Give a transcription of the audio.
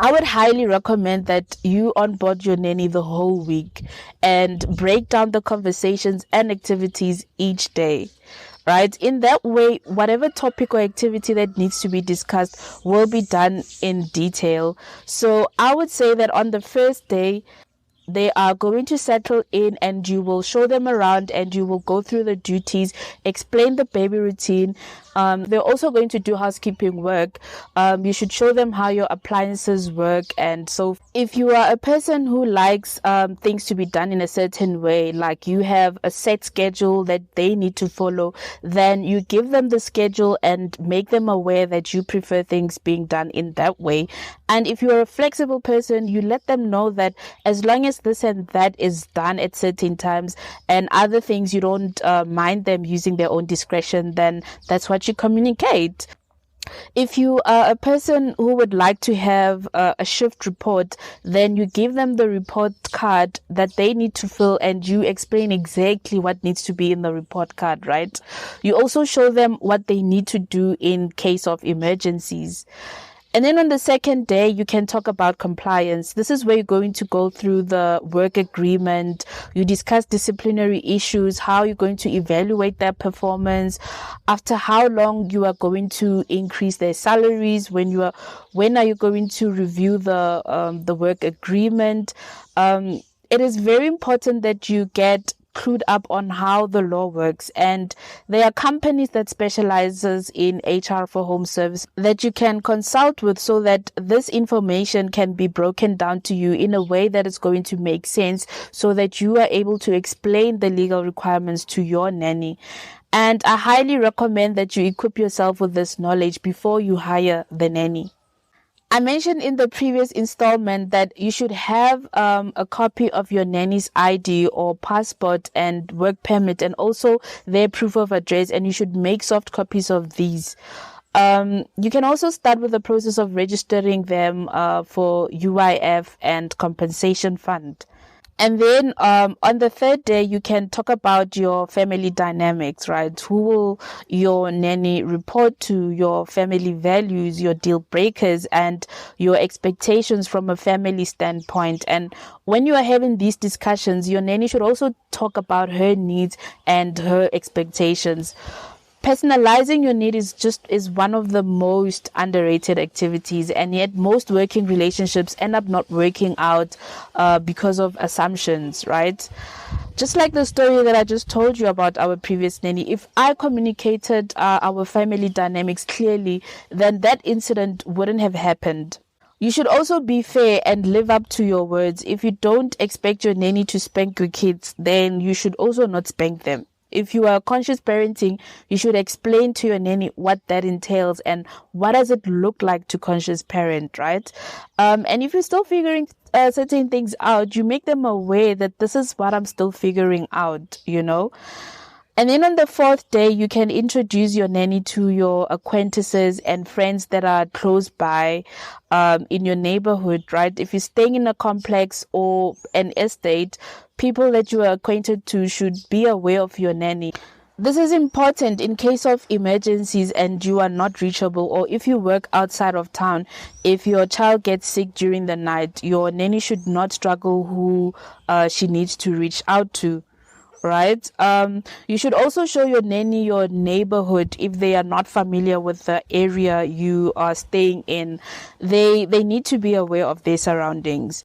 I would highly recommend that you onboard your nanny the whole week and break down the conversations and activities each day. Right? In that way, whatever topic or activity that needs to be discussed will be done in detail. So I would say that on the first day, they are going to settle in and you will show them around and you will go through the duties, explain the baby routine. They're also going to do housekeeping work. You should show them how your appliances work. And so if you are a person who likes things to be done in a certain way, like you have a set schedule that they need to follow, then you give them the schedule and make them aware that you prefer things being done in that way. And if you're a flexible person, you let them know that as long as this and that is done at certain times and other things you don't mind them using their own discretion, then that's what you communicate. If you are a person who would like to have a shift report, then you give them the report card that they need to fill and you explain exactly what needs to be in the report card, right? You also show them what they need to do in case of emergencies. And then on the second day, you can talk about compliance. This is where you're going to go through the work agreement. You discuss disciplinary issues, how you're going to evaluate their performance, after how long you are going to increase their salaries, when are you going to review the work agreement. It is very important that you get clued up on how the law works, and there are companies that specializes in HR for home service that you can consult with so that this information can be broken down to you in a way that is going to make sense so that you are able to explain the legal requirements to your nanny. And I highly recommend that you equip yourself with this knowledge before you hire the nanny. I mentioned in the previous installment that you should have a copy of your nanny's ID or passport and work permit and also their proof of address, and you should make soft copies of these. You can also start with the process of registering them for UIF and compensation fund. And then on the third day, you can talk about your family dynamics, right? Who will your nanny report to, your family values, your deal breakers, and your expectations from a family standpoint. And when you are having these discussions, your nanny should also talk about her needs and her expectations. Personalizing your need is one of the most underrated activities, and yet most working relationships end up not working out because of assumptions, right? Just like the story that I just told you about our previous nanny, if I communicated our family dynamics clearly, then that incident wouldn't have happened. You should also be fair and live up to your words. If you don't expect your nanny to spank your kids, then you should also not spank them. If you are conscious parenting, you should explain to your nanny what that entails and what does it look like to conscious parent, right? And if you're still figuring certain things out, you make them aware that this is what I'm still figuring out, you know? And then on the fourth day, you can introduce your nanny to your acquaintances and friends that are close by in your neighborhood, right? If you're staying in a complex or an estate, people that you are acquainted to should be aware of your nanny. This is important in case of emergencies and you are not reachable, or if you work outside of town. If your child gets sick during the night, your nanny should not struggle who she needs to reach out to. Right? You should also show your nanny your neighborhood if they are not familiar with the area you are staying in. They need to be aware of their surroundings.